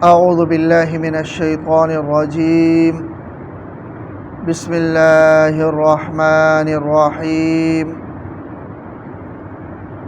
اعوذ باللہ من الشیطان الرجیم بسم اللہ الرحمن الرحیم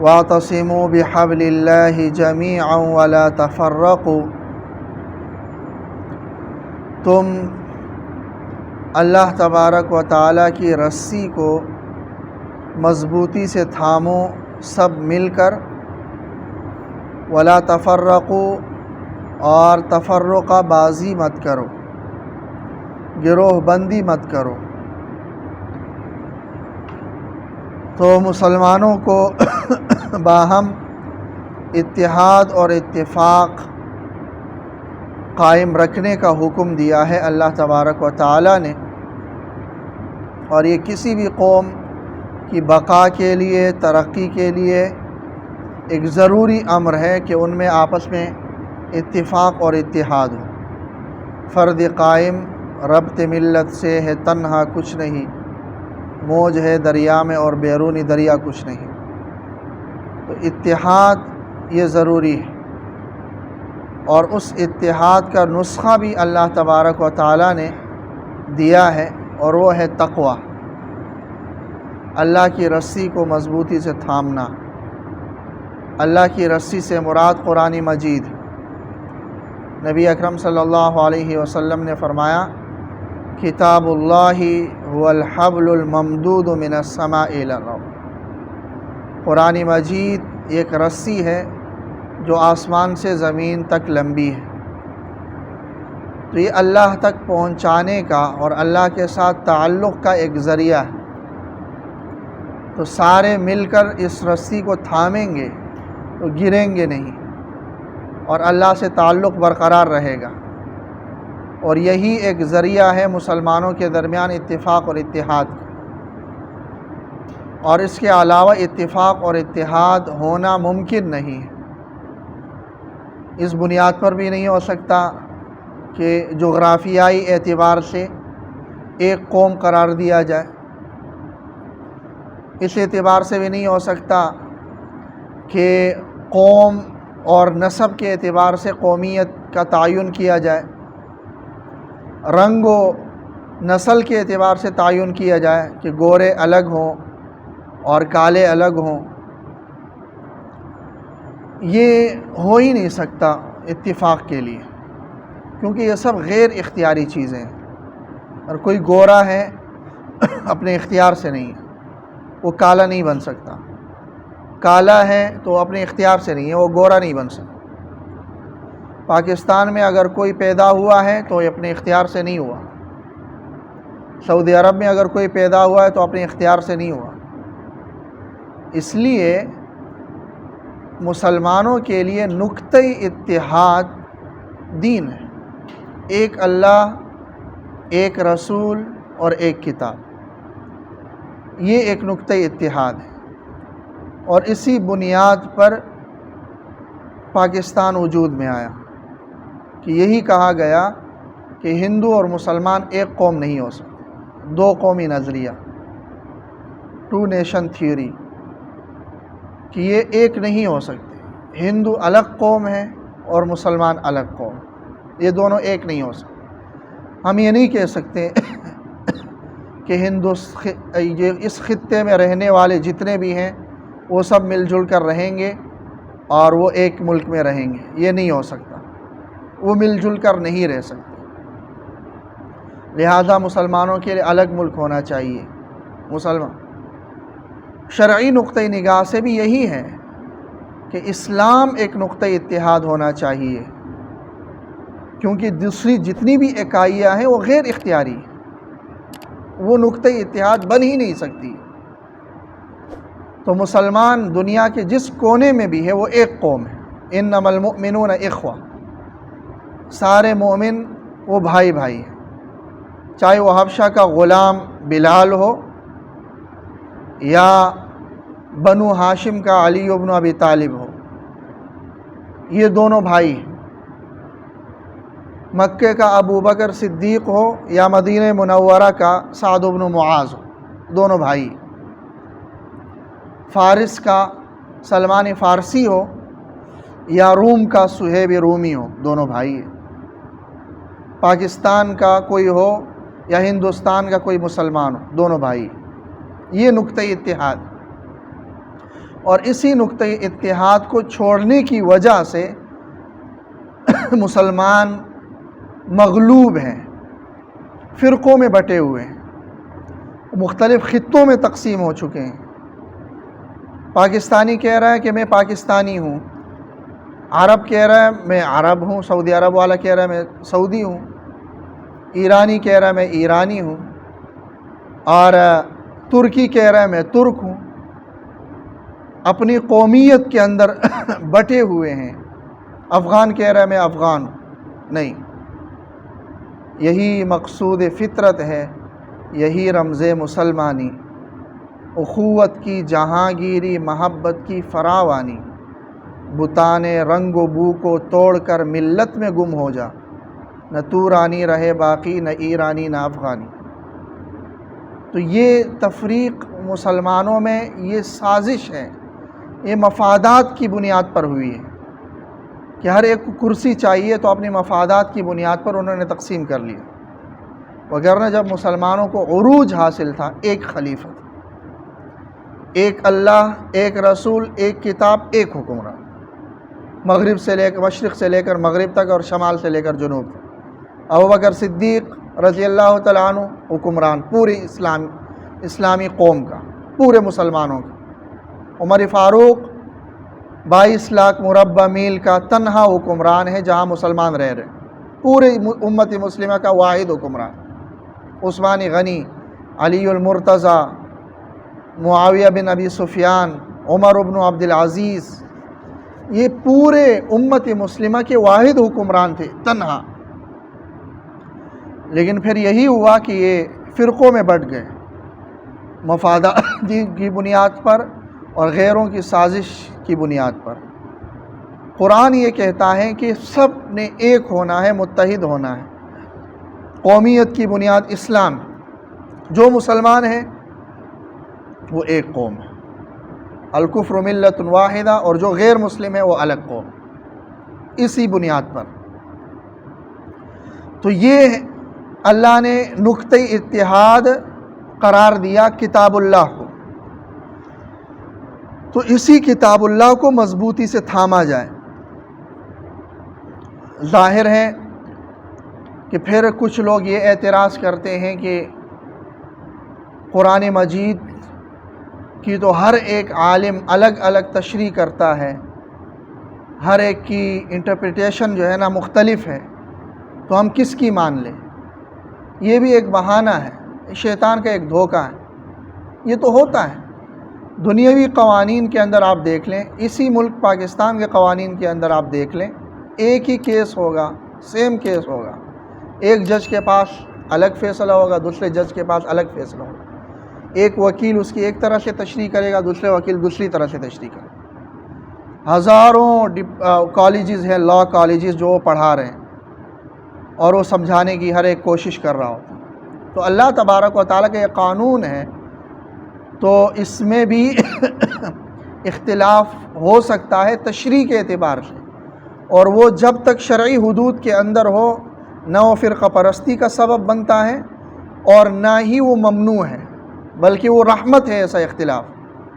واعتصموا بحبل اللہ جمیعا ولا تفرقوا تم اللہ تبارک و تعالیٰ کی رسی کو مضبوطی سے تھامو سب مل کر، ولا تفرقوا اور تفرقہ بازی مت کرو، گروہ بندی مت کرو۔ تو مسلمانوں کو باہم اتحاد اور اتفاق قائم رکھنے کا حکم دیا ہے اللہ تبارک و تعالیٰ نے، اور یہ کسی بھی قوم کی بقا کے لیے، ترقی کے لیے ایک ضروری امر ہے کہ ان میں آپس میں اتفاق اور اتحاد ہو۔ فرد قائم ربط ملت سے ہے تنہا کچھ نہیں، موج ہے دریا میں اور بیرونی دریا کچھ نہیں۔ تو اتحاد یہ ضروری ہے، اور اس اتحاد کا نسخہ بھی اللہ تبارک و تعالیٰ نے دیا ہے، اور وہ ہے تقوی، اللہ کی رسی کو مضبوطی سے تھامنا۔ اللہ کی رسی سے مراد قرآن مجید۔ نبی اکرم صلی اللہ علیہ وسلم نے فرمایا، کتاب اللہ هو الحبل الممدود من السماء الى الارض۔ قرآن مجید ایک رسی ہے جو آسمان سے زمین تک لمبی ہے۔ تو یہ اللہ تک پہنچانے کا اور اللہ کے ساتھ تعلق کا ایک ذریعہ ہے۔ تو سارے مل کر اس رسی کو تھامیں گے تو گریں گے نہیں، اور اللہ سے تعلق برقرار رہے گا، اور یہی ایک ذریعہ ہے مسلمانوں کے درمیان اتفاق اور اتحاد کا۔ اور اس کے علاوہ اتفاق اور اتحاد ہونا ممکن نہیں ہے۔ اس بنیاد پر بھی نہیں ہو سکتا کہ جغرافیائی اعتبار سے ایک قوم قرار دیا جائے، اس اعتبار سے بھی نہیں ہو سکتا کہ قوم اور نسب کے اعتبار سے قومیت کا تعین کیا جائے، رنگ و نسل کے اعتبار سے تعین کیا جائے کہ گورے الگ ہوں اور کالے الگ ہوں۔ یہ ہو ہی نہیں سکتا اتفاق کے لیے، کیونکہ یہ سب غیر اختیاری چیزیں ہیں، اور کوئی گورا ہے اپنے اختیار سے نہیں ہے، وہ کالا نہیں بن سکتا۔ کالا ہے تو اپنے اختیار سے نہیں ہے، وہ گورا نہیں بن سکتا۔ پاکستان میں اگر کوئی پیدا ہوا ہے تو یہ اپنے اختیار سے نہیں ہوا۔ سعودی عرب میں اگر کوئی پیدا ہوا ہے تو اپنے اختیار سے نہیں ہوا۔ اس لیے مسلمانوں کے لیے نقطۂ اتحاد دین ہے، ایک اللہ، ایک رسول اور ایک کتاب، یہ ایک نقطۂ اتحاد ہے، اور اسی بنیاد پر پاکستان وجود میں آیا، کہ یہی کہا گیا کہ ہندو اور مسلمان ایک قوم نہیں ہو سکتے، دو قومی نظریہ، ٹو نیشن تھیوری، کہ یہ ایک نہیں ہو سکتے۔ ہندو الگ قوم ہے اور مسلمان الگ قوم، یہ دونوں ایک نہیں ہو سکتے۔ ہم یہ نہیں کہہ سکتے کہ اس خطے میں رہنے والے جتنے بھی ہیں وہ سب مل جل کر رہیں گے اور وہ ایک ملک میں رہیں گے، یہ نہیں ہو سکتا، وہ مل جل کر نہیں رہ سکتے۔ لہذا مسلمانوں کے لیے الگ ملک ہونا چاہیے۔ شرعی نقطۂ نگاہ سے بھی یہی ہے کہ اسلام ایک نقطۂ اتحاد ہونا چاہیے، کیونکہ دوسری جتنی بھی اکائیاں ہیں وہ غیر اختیاری ہیں، وہ نقطۂ اتحاد بن ہی نہیں سکتی۔ تو مسلمان دنیا کے جس کونے میں بھی ہے وہ ایک قوم ہے، انما المؤمنون اخوہ، سارے مومن وہ بھائی بھائی ہیں، چاہے وہ حبشہ کا غلام بلال ہو یا بنو ہاشم کا علی بن ابی طالب ہو، یہ دونوں بھائی ہیں۔ مکے کا ابو بکر صدیق ہو یا مدینہ منورہ کا سعد بن معاذ ہو، دونوں بھائی۔ فارس کا سلمان فارسی ہو یا روم کا صہیب رومی ہو، دونوں بھائی ہیں۔ پاکستان کا کوئی ہو یا ہندوستان کا کوئی مسلمان ہو، دونوں بھائی، یہ نقطۂ اتحاد. اور اسی نقطۂ اتحاد کو چھوڑنے کی وجہ سے مسلمان مغلوب ہیں، فرقوں میں بٹے ہوئے ہیں، مختلف خطوں میں تقسیم ہو چکے ہیں. پاکستانی کہہ رہا ہے کہ میں پاکستانی ہوں، عرب کہہ رہا ہے میں عرب ہوں، سعودی عرب والا کہہ رہا ہے میں سعودی ہوں، ایرانی کہہ رہا ہے میں ایرانی ہوں، اور ترکی کہہ رہا ہے میں ترک ہوں. اپنی قومیت کے اندر بٹے ہوئے ہیں. افغان کہہ رہا ہے میں افغان ہوں. نہیں، یہی مقصود فطرت ہے، یہی رمز مسلمانی، اخوت کی جہانگیری، محبت کی فراوانی. بتانے رنگ و بو کو توڑ کر ملت میں گم ہو جا، نہ تو رانی رہے باقی، نہ ایرانی نہ افغانی. تو یہ تفریق مسلمانوں میں یہ سازش ہے، یہ مفادات کی بنیاد پر ہوئی ہے کہ ہر ایک کو کرسی چاہیے تو اپنی مفادات کی بنیاد پر انہوں نے تقسیم کر لیا. وگرنہ جب مسلمانوں کو عروج حاصل تھا، ایک خلیفہ، ایک اللہ، ایک رسول، ایک کتاب، ایک حکمران، مغرب سے لے کر مشرق سے لے کر مغرب تک اور شمال سے لے کر جنوب تک. ابوبکر صدیق رضی اللہ تعالیٰ عنہ حکمران پوری اسلامی قوم کا، پورے مسلمانوں کا. عمر فاروق 22 لاکھ مربع میل کا تنہا حکمران ہے جہاں مسلمان رہ رہے، پورے امت مسلمہ کا واحد حکمران. عثمان غنی، علی المرتضیٰ، معاویہ بن ابی سفیان، عمر بن عبد العزیز، یہ پورے امت مسلمہ کے واحد حکمران تھے تنہا. لیکن پھر یہی ہوا کہ یہ فرقوں میں بٹ گئے، مفادات کی بنیاد پر اور غیروں کی سازش کی بنیاد پر. قرآن یہ کہتا ہے کہ سب نے ایک ہونا ہے، متحد ہونا ہے. قومیت کی بنیاد اسلام، جو مسلمان ہیں وہ ایک قوم ہے، الکفر ملت واحدہ، اور جو غیر مسلم ہے وہ الگ قوم، اسی بنیاد پر. تو یہ اللہ نے نقطۂ اتحاد قرار دیا کتاب اللہ کو. تو اسی کتاب اللہ کو مضبوطی سے تھاما جائے. ظاہر ہے کہ پھر کچھ لوگ یہ اعتراض کرتے ہیں کہ قرآن مجید کی تو ہر ایک عالم الگ الگ تشریح کرتا ہے، ہر ایک کی انٹرپریٹیشن جو ہے نا مختلف ہے، تو ہم کس کی مان لیں؟ یہ بھی ایک بہانہ ہے، شیطان کا ایک دھوکہ ہے. یہ تو ہوتا ہے دنیاوی قوانین کے اندر. آپ دیکھ لیں، اسی ملک پاکستان کے قوانین کے اندر آپ دیکھ لیں، ایک ہی کیس ہوگا، سیم کیس ہوگا، ایک جج کے پاس الگ فیصلہ ہوگا، دوسرے جج کے پاس الگ فیصلہ ہوگا. ایک وکیل اس کی ایک طرح سے تشریح کرے گا، دوسرے وکیل دوسری طرح سے تشریح کرے گا. ہزاروں کالجز ہیں، لا کالجز، جو وہ پڑھا رہے ہیں اور وہ سمجھانے کی ہر ایک کوشش کر رہا ہوتا. تو اللہ تبارک و تعالیٰ کا یہ قانون ہے، تو اس میں بھی اختلاف ہو سکتا ہے تشریح کے اعتبار سے، اور وہ جب تک شرعی حدود کے اندر ہو نہ وہ فرقہ پرستی کا سبب بنتا ہے اور نہ ہی وہ ممنوع ہے، بلکہ وہ رحمت ہے. ایسا اختلاف،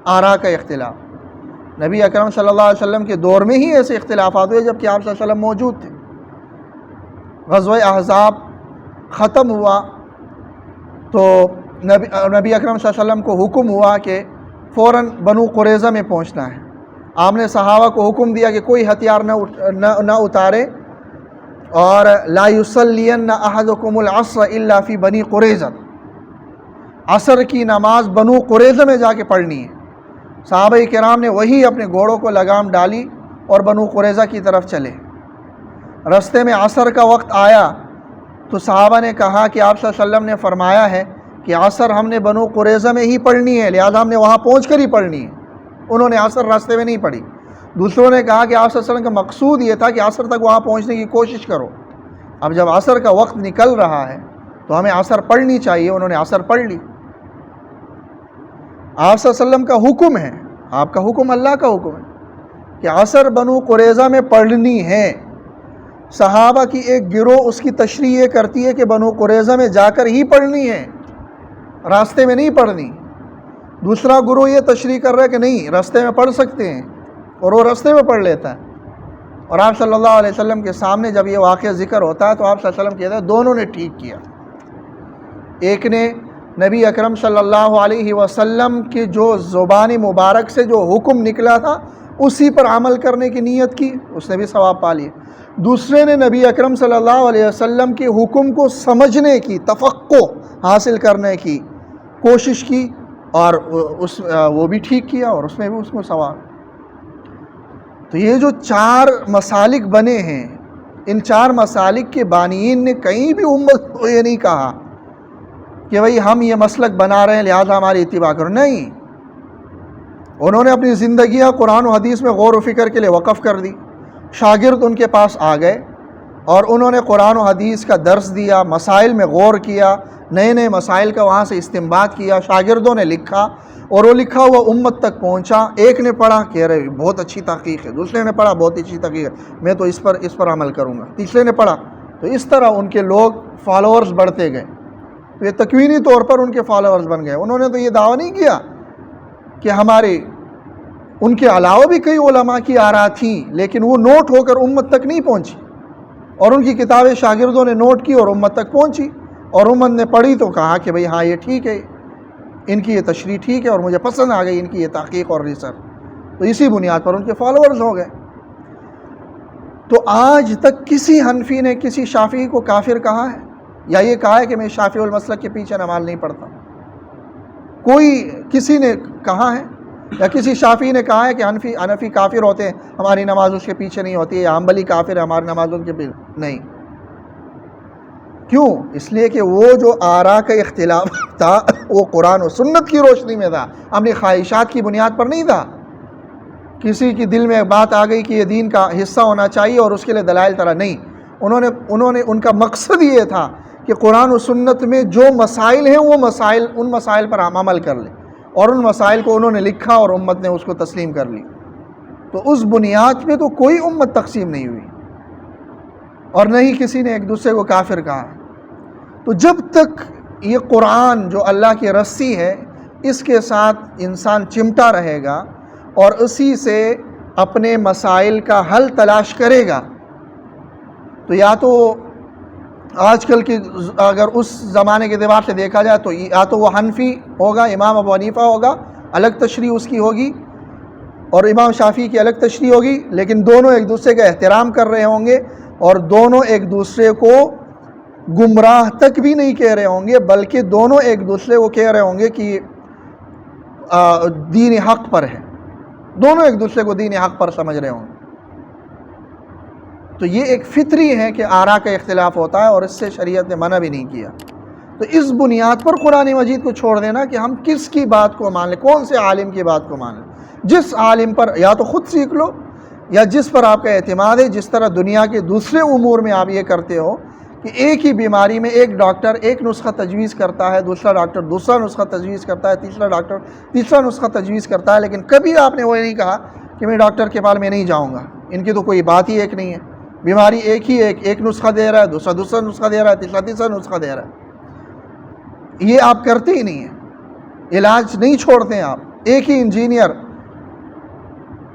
آراء کا اختلاف، نبی اکرم صلی اللہ علیہ وسلم کے دور میں ہی ایسے اختلافات ہوئے جب کہ آپ صلی اللہ علیہ وسلم موجود تھے. غزوہ احزاب ختم ہوا تو نبی اکرم صلی اللہ علیہ وسلم کو حکم ہوا کہ فوراً بنو قریظہ میں پہنچنا ہے. آپ نے صحابہ کو حکم دیا کہ کوئی ہتھیار نہ اتارے، اور لا یصلین احدکم العصر الا فی بنی قریظہ، عصر کی نماز بنو قریظہ میں جا کے پڑھنی ہے. صحابہ کرام نے وہی اپنے گھوڑوں کو لگام ڈالی اور بنو قریظہ کی طرف چلے. رستے میں عصر کا وقت آیا تو صحابہ نے کہا کہ آپ صلی اللہ علیہ وسلم نے فرمایا ہے کہ عصر ہم نے بنو قریظہ میں ہی پڑھنی ہے، لہذا ہم نے وہاں پہنچ کر ہی پڑھنی ہے. انہوں نے عصر راستے میں نہیں پڑھی. دوسروں نے کہا کہ آپ صلی اللہ علیہ وسلم کا مقصود یہ تھا کہ عصر تک وہاں پہنچنے کی کوشش کرو. اب جب عصر کا وقت نکل رہا ہے تو ہمیں عصر پڑھنی چاہیے. انہوں نے عصر پڑھ لی. آپ صلی اللہ علیہ وسلم کا حکم ہے، آپ کا حکم اللہ کا حکم ہے کہ عصر بنو قریظہ میں پڑھنی ہے. صحابہ کی ایک گروہ اس کی تشریح یہ کرتی ہے کہ بنو قریظہ میں جا کر ہی پڑھنی ہے، راستے میں نہیں پڑھنی۔ دوسرا گروہ یہ تشریح کر رہا ہے کہ نہیں، راستے میں پڑھ سکتے ہیں، اور وہ راستے میں پڑھ لیتا ہے۔ اور آپ صلی اللہ علیہ وسلم کے سامنے جب یہ واقعہ ذکر ہوتا ہے تو آپ صلی اللہ علیہ وسلم کہتے ہیں دونوں نے ٹھیک کیا۔ ایک نے نبی اکرم صلی اللہ علیہ وسلم کی جو زبان مبارک سے جو حکم نکلا تھا اسی پر عمل کرنے کی نیت کی، اس نے بھی ثواب پا لیا۔ دوسرے نے نبی اکرم صلی اللہ علیہ وسلم کے حکم کو سمجھنے کی، تفقہ حاصل کرنے کی کوشش کی، اور وہ بھی ٹھیک کیا، اور اس میں بھی اس کو ثواب۔ تو یہ جو 4 مسالک بنے ہیں، ان 4 مسالک کے بانیین نے کہیں بھی امت کو یہ نہیں کہا کہ بھئی ہم یہ مسلک بنا رہے ہیں لہذا ہماری اتباع کرو، نہیں۔ انہوں نے اپنی زندگیاں قرآن و حدیث میں غور و فکر کے لیے وقف کر دی۔ شاگرد ان کے پاس آ گئے اور انہوں نے قرآن و حدیث کا درس دیا، مسائل میں غور کیا، نئے نئے مسائل کا وہاں سے استنباط کیا۔ شاگردوں نے لکھا اور وہ لکھا ہوا امت تک پہنچا۔ ایک نے پڑھا کہ رہے بہت اچھی تحقیق ہے، دوسرے نے پڑھا بہت اچھی تحقیق ہے، میں تو اس پر عمل کروں گا، تیسرے نے پڑھا۔ تو اس طرح ان کے لوگ فالوورز بڑھتے گئے، تو یہ تکوینی طور پر ان کے فالوورز بن گئے۔ انہوں نے تو یہ دعویٰ نہیں کیا کہ ہمارے ان کے علاوہ بھی کئی علماء کی آراء تھیں، لیکن وہ نوٹ ہو کر امت تک نہیں پہنچی، اور ان کی کتابیں شاگردوں نے نوٹ کی اور امت تک پہنچی، اور امت نے پڑھی تو کہا کہ بھئی ہاں یہ ٹھیک ہے، ان کی یہ تشریح ٹھیک ہے، اور مجھے پسند آ گئی ان کی یہ تحقیق اور ریسرچ۔ تو اسی بنیاد پر ان کے فالوورز ہو گئے۔ تو آج تک کسی حنفی نے کسی شافعی کو کافر کہا ہے، یا یہ کہا ہے کہ میں شافعی المسلک کے پیچھے نماز نہیں پڑھتا؟ کسی نے کہا ہے؟ یا کسی شافعی نے کہا ہے کہ حنفی کافر ہوتے ہیں، ہماری نماز اس کے پیچھے نہیں ہوتی ہے، یا حنبلی کافر ہے، ہماری نماز ان کے پیچھے نہیں؟ کیوں؟ اس لیے کہ وہ جو آراء کا اختلاف تھا وہ قرآن و سنت کی روشنی میں تھا، اپنی خواہشات کی بنیاد پر نہیں تھا۔ کسی کی دل میں بات آ گئی کہ یہ دین کا حصہ ہونا چاہیے اور اس کے لیے دلائل طرح نہیں، انہوں نے ان کا مقصد یہ تھا کہ قرآن و سنت میں جو مسائل ہیں وہ ان مسائل پر ہم عمل کر لیں، اور ان مسائل کو انہوں نے لکھا اور امت نے اس کو تسلیم کر لی۔ تو اس بنیاد پہ تو کوئی امت تقسیم نہیں ہوئی، اور نہ ہی کسی نے ایک دوسرے کو کافر کہا۔ تو جب تک یہ قرآن جو اللہ کی رسی ہے اس کے ساتھ انسان چمٹا رہے گا اور اسی سے اپنے مسائل کا حل تلاش کرے گا، تو یا تو آج کل کی اگر اس زمانے کے اعتبار سے دیکھا جائے تو یا تو وہ حنفی ہوگا، امام ابو حنیفہ ہوگا، الگ تشریح اس کی ہوگی، اور امام شافعی کی الگ تشریح ہوگی، لیکن دونوں ایک دوسرے کا احترام کر رہے ہوں گے، اور دونوں ایک دوسرے کو گمراہ تک بھی نہیں کہہ رہے ہوں گے، بلکہ دونوں ایک دوسرے کو کہہ رہے ہوں گے کہ دین حق پر ہے، دونوں ایک دوسرے کو دین حق پر سمجھ رہے ہوں گے۔ تو یہ ایک فطری ہے کہ آراء کا اختلاف ہوتا ہے، اور اس سے شریعت نے منع بھی نہیں کیا۔ تو اس بنیاد پر قرآن مجید کو چھوڑ دینا کہ ہم کس کی بات کو مان لیں، کون سے عالم کی بات کو مان لیں، جس عالم پر یا تو خود سیکھ لو، یا جس پر آپ کا اعتماد ہے۔ جس طرح دنیا کے دوسرے امور میں آپ یہ کرتے ہو کہ ایک ہی بیماری میں ایک ڈاکٹر ایک نسخہ تجویز کرتا ہے، دوسرا ڈاکٹر دوسرا نسخہ تجویز کرتا ہے، تیسرا ڈاکٹر تیسرا نسخہ تجویز کرتا ہے، لیکن کبھی آپ نے وہ نہیں کہا کہ میں ڈاکٹر کے پاس میں نہیں جاؤں گا، ان کی تو کوئی بات ہی ایک نہیں ہے، بیماری ایک ہی ایک نسخہ دے رہا ہے، دوسرا نسخہ دے رہا ہے، تیسرا نسخہ دے رہا ہے۔ یہ آپ کرتے ہی نہیں ہیں، علاج نہیں چھوڑتے ہیں آپ۔ ایک ہی انجینئر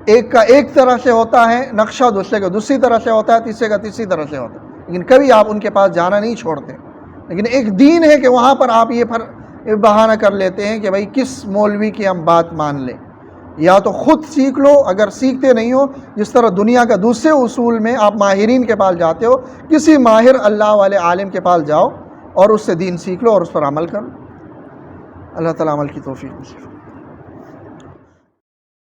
ایک کا ایک طرح سے ہوتا ہے نقشہ، دوسرے کا دوسری طرح سے ہوتا ہے، تیسرے کا تیسری طرح سے ہوتا ہے، لیکن کبھی آپ ان کے پاس جانا نہیں چھوڑتے۔ لیکن ایک دین ہے کہ وہاں پر آپ یہ بہانہ کر لیتے ہیں کہ بھائی کس مولوی کی ہم بات مان لیں، یا تو خود سیکھ لو، اگر سیکھتے نہیں ہو جس طرح دنیا کا دوسرے اصول میں آپ ماہرین کے پاس جاتے ہو، کسی ماہر اللہ والے عالم کے پاس جاؤ اور اس سے دین سیکھ لو اور اس پر عمل کرو۔ اللہ تعالیٰ عمل کی توفیق نصیب۔